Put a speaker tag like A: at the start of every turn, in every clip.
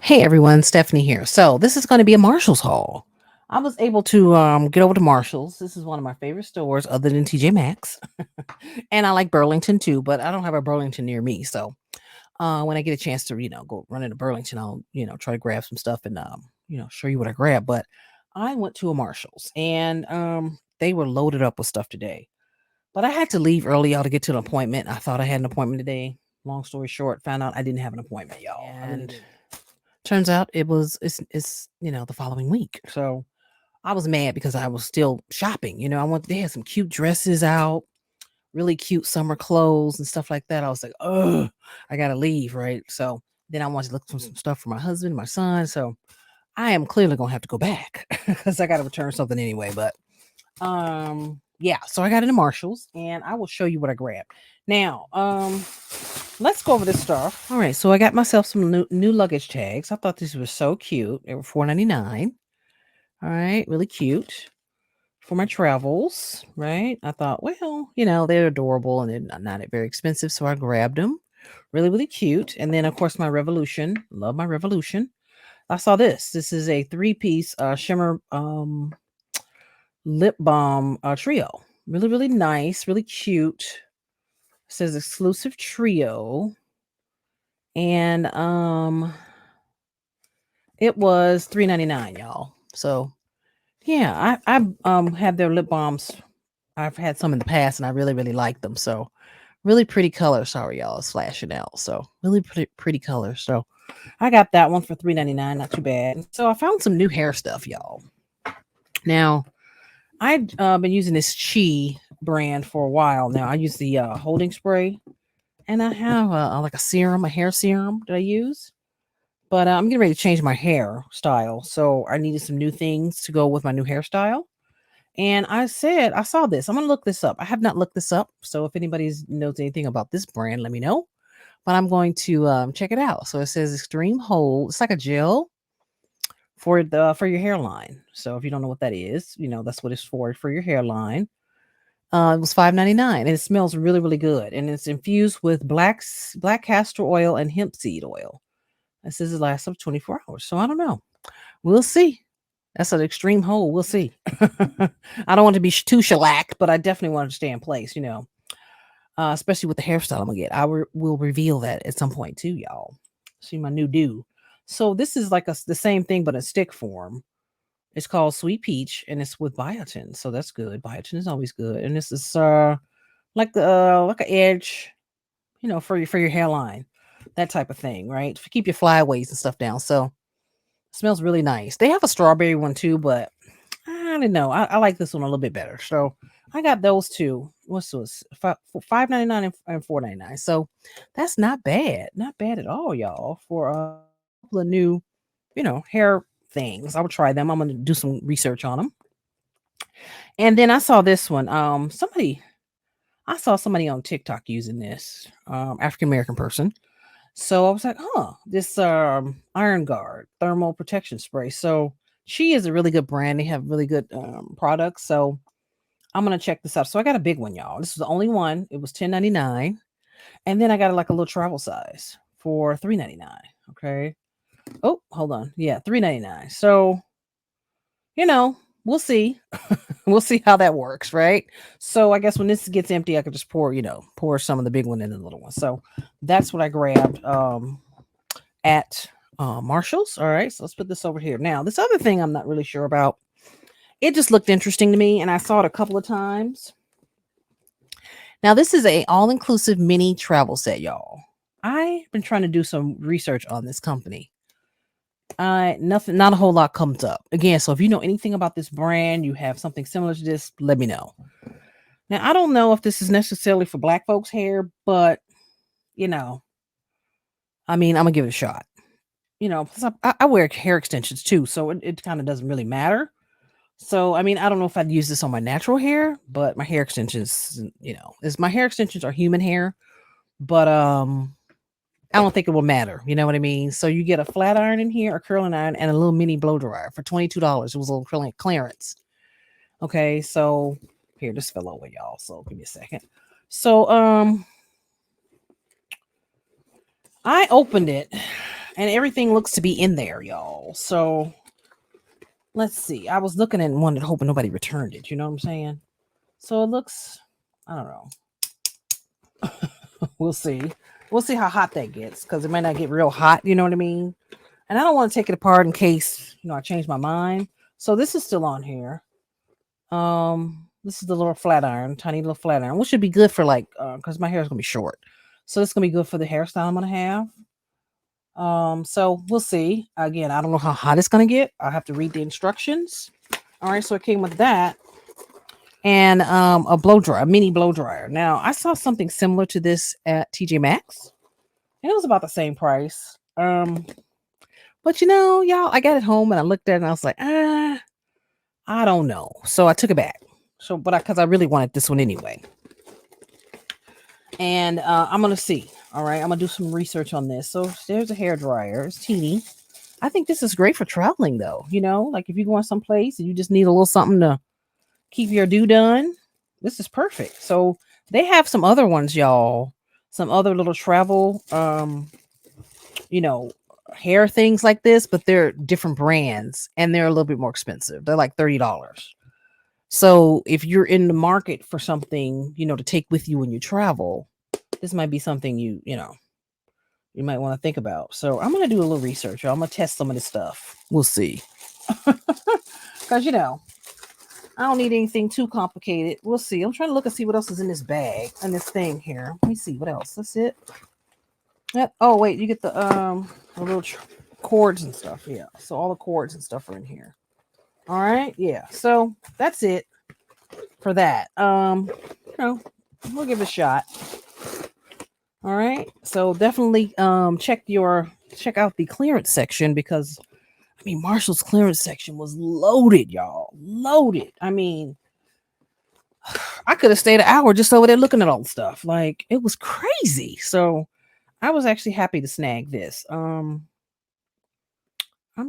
A: Hey everyone, Stephanie here. So this is going to be a Marshalls haul. I was able to get over to Marshalls. This is one of my favorite stores other than TJ Maxx. And I like Burlington too, but I don't have a Burlington near me. So when I get a chance to, go run into Burlington, I'll, try to grab some stuff and show you what I grabbed. But I went to a Marshalls and they were loaded up with stuff today. But I had to leave early y'all to get to an appointment. I thought I had an appointment today. Long story short, found out I didn't have an appointment, y'all. And turns out it's the following week. So I was mad because I was still shopping. They had some cute dresses out, really cute summer clothes and stuff like that. I was like, oh, I gotta leave, right? So then I wanted to look for some stuff for my husband, my son. So I am clearly gonna have to go back because I gotta return something anyway. But yeah, so I got into Marshalls and I will show you what I grabbed. Now, let's go over this stuff. All right, so I got myself some new luggage tags. I thought these were so cute. They were $4.99. All right, really cute for my travels, right? I thought, well, they're adorable and they're not very expensive, so I grabbed them. Really, really cute. And then, of course, my Revolution. Love my Revolution. I saw this. This is a three-piece shimmer lip balm trio. Really, really nice, really cute. It says exclusive trio. And it was $3.99, y'all. So yeah, I had their lip balms. I've had some in the past and I really, really like them. So really pretty color. Sorry, y'all, it's flashing out. So really pretty color. So I got that one for $3.99, not too bad. So I found some new hair stuff, y'all. Now I've been using this Chi brand for a while now. I use the holding spray, and I have like a serum, a hair serum that I use. But I'm getting ready to change my hairstyle, so I needed some new things to go with my new hairstyle. And I said, I saw this. I'm gonna look this up. I have not looked this up, so if anybody knows anything about this brand, let me know. But I'm going to check it out. So it says Extreme Hold. It's like a gel for your hairline. So if you don't know what that is, that's what it's for your hairline. It was $5.99, and it smells really, really good. And it's infused with black castor oil and hemp seed oil. It says it lasts up to 24 hours. So I don't know. We'll see. That's an extreme hole. We'll see. I don't want to be too shellacked, but I definitely want to stay in place, especially with the hairstyle I'm going to get. Will reveal that at some point too, y'all. See my new do. So this is like the same thing, but in stick form. It's called Sweet Peach, and it's with biotin, so that's good. Biotin is always good, and this is like an edge, for your hairline, that type of thing, right? To keep your flyaways and stuff down. So it smells really nice. They have a strawberry one too, but I don't know. I like this one a little bit better. So I got those two. What's this? $5.99 and $4.99. So that's not bad. Not bad at all, y'all. For a couple of new, hair things. I would try them. I'm gonna do some research on them. And then I saw this one. I saw somebody on TikTok using this, African American person. So I was like, huh, this Iron Guard thermal protection spray. So she is a really good brand. They have really good products. So I'm gonna check this out. So I got a big one, y'all. This is the only one. It was $10.99. And then I got like a little travel size for $3.99. Okay. Oh, hold on. Yeah, $3.99. So, you know, we'll see. We'll see how that works, right? So I guess when this gets empty, I could just pour some of the big one in the little one. So that's what I grabbed at Marshall's. All right, so let's put this over here. Now, this other thing I'm not really sure about. It just looked interesting to me, and I saw it a couple of times. Now, this is a all-inclusive mini travel set, y'all. I've been trying to do some research on this company. Not a whole lot comes up. Again, so if you know anything about this brand, you have something similar to this, let me know. Now, I don't know if this is necessarily for black folks' hair, but I'm gonna give it a shot. 'Cause I wear hair extensions too, so it kind of doesn't really matter. So, I don't know if I'd use this on my natural hair, but my hair extensions, is my hair extensions are human hair, but I don't think it will matter. You know what I mean? So you get a flat iron in here, a curling iron, and a little mini blow dryer for $22. It was a little clearance. Okay, so here, this fell over, y'all. So give me a second. So I opened it and everything looks to be in there, y'all. So let's see. I was looking at one and hoping nobody returned it. You know what I'm saying? So it looks, I don't know. We'll see. We'll see how hot that gets because it might not get real hot. You know what I mean? And I don't want to take it apart in case I change my mind. So this is still on here. This is the little flat iron, tiny little flat iron, which should be good for like because my hair is gonna be short. So it's gonna be good for the hairstyle I'm gonna have. So we'll see. Again, I don't know how hot it's gonna get. I'll have to read the instructions. All right, so it came with that and a blow dryer, a mini blow dryer. Now I saw something similar to this at TJ Maxx, and it was about the same price. But y'all, I got it home and I looked at it and I was like, I don't know. So I took it back. So, but because I really wanted this one anyway. And I'm gonna see. All right, I'm gonna do some research on this. So there's a hair dryer. It's teeny. I think this is great for traveling though. Like if you're going someplace and you just need a little something to keep your do done. This is perfect. So they have some other ones, y'all. Some other little travel you know, hair things like this, but they're different brands and they're a little bit more expensive. They're like $30. So if you're in the market for something, to take with you when you travel, this might be something you might want to think about. So I'm gonna do a little research. I'm gonna test some of this stuff. We'll see. Because I don't need anything too complicated. We'll see. I'm trying to look and see what else is in this bag and this thing here. Let me see what else. That's it. Yep. Oh wait, you get the little cords and stuff. Yeah. So all the cords and stuff are in here. All right. Yeah. So that's it for that. We'll give it a shot. All right. So definitely check out the clearance section because Marshall's clearance section was loaded, y'all. Loaded. I could have stayed an hour just over there looking at all the stuff. Like it was crazy. So I was actually happy to snag this. I'm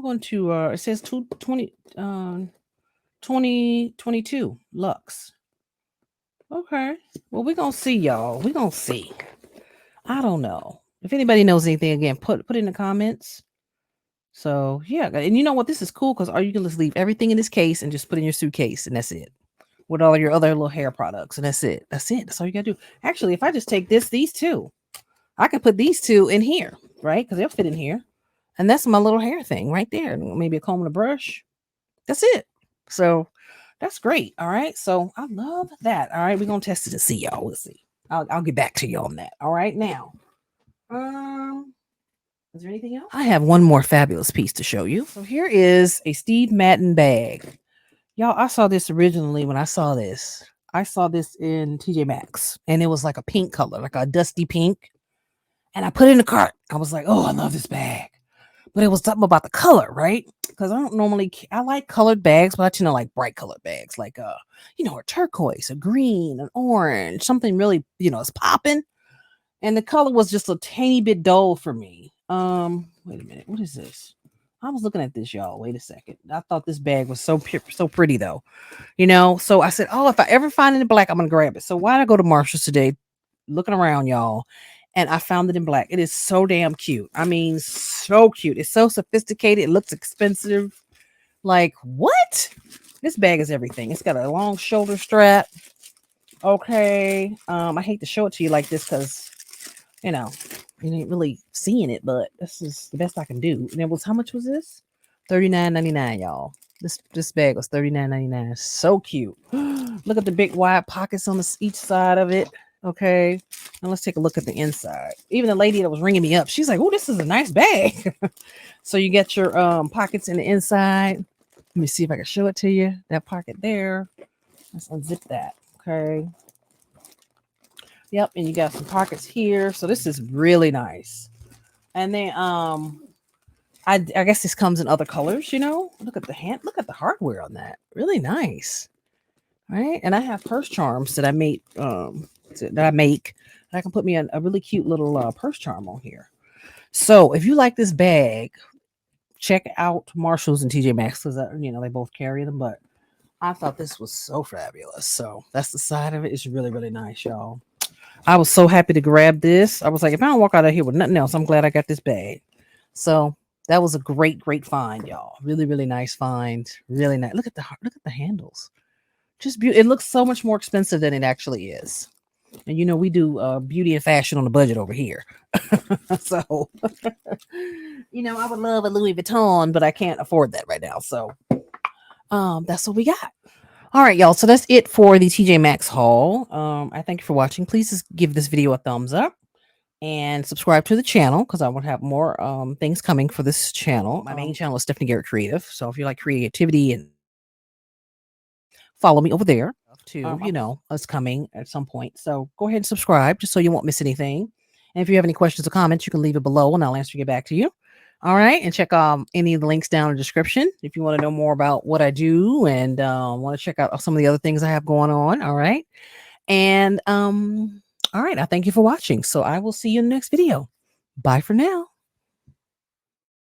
A: going to it says 2022 Lux. Okay. Well, we're gonna see, y'all. We're gonna see. I don't know. If anybody knows anything, again, put it in the comments. So yeah, and you know what? This is cool because you can just leave everything in this case and just put in your suitcase, and that's it. With all your other little hair products, and that's it. That's it. That's all you gotta do. Actually, if I just take these two, I can put these two in here, right? Because they'll fit in here. And that's my little hair thing right there. Maybe a comb and a brush. That's it. So that's great. All right. So I love that. All right. We're gonna test it and see, y'all. We'll see. I'll get back to you on that. All right. Now, is there anything else? I have one more fabulous piece to show you. So here is a Steve Madden bag. Y'all, I saw this originally when I saw this. I saw this in TJ Maxx and it was like a pink color, like a dusty pink. And I put it in the cart. I was like, oh, I love this bag. But it was something about the color, right? Because I like colored bags, but like bright colored bags, like a turquoise, a green, an orange, something really, it's popping. And the color was just a tiny bit dull for me. Wait a minute, what is this? I was looking at this, y'all. Wait a second. I thought this bag was so pretty though. So I said, oh, if I ever find it in black, I'm gonna grab it. So why did I go to Marshall's today? Looking around, y'all. And I found it in black. It is so damn cute. So cute. It's so sophisticated. It looks expensive. Like, what? This bag is everything. It's got a long shoulder strap. Okay. I hate to show it to you like this because, you ain't really seeing it, but this is the best I can do. And how much was this? $39.99, y'all. This bag was $39.99. So cute. Look at the big wide pockets on each side of it. Okay, and let's take a look at the inside. Even the lady that was ringing me up, she's like, oh, this is a nice bag. So you get your pockets in the inside. Let me see if I can show it to you. That pocket there. Let's unzip that. Okay. Yep, and you got some pockets here. So this is really nice. And then I guess this comes in other colors, Look at the hardware on that. Really nice. Right? And I have purse charms that I made that I make. And I can put me a really cute little purse charm on here. So if you like this bag, check out Marshall's and TJ Maxx because they both carry them. But I thought this was so fabulous. So that's the side of it. It's really, really nice, y'all. I was so happy to grab this. I was like, if I don't walk out of here with nothing else, I'm glad I got this bag. So that was a great find, y'all. Really, really nice find. Really nice. Look at the handles. Just beauty. It looks so much more expensive than it actually is. And we do beauty and fashion on the budget over here. So, I would love a Louis Vuitton, but I can't afford that right now. So, that's what we got. All right, y'all. So that's it for the TJ Maxx haul. I thank you for watching. Please just give this video a thumbs up and subscribe to the channel because I will have more things coming for this channel. My main channel is Stephanie Garrett Creative. So if you like creativity and follow me over there too, it's coming at some point. So go ahead and subscribe just so you won't miss anything. And if you have any questions or comments, you can leave it below and I'll answer get back to you. All right. And check any of the links down in the description if you want to know more about what I do and want to check out some of the other things I have going on. All right. And all right. I thank you for watching. So I will see you in the next video. Bye for now.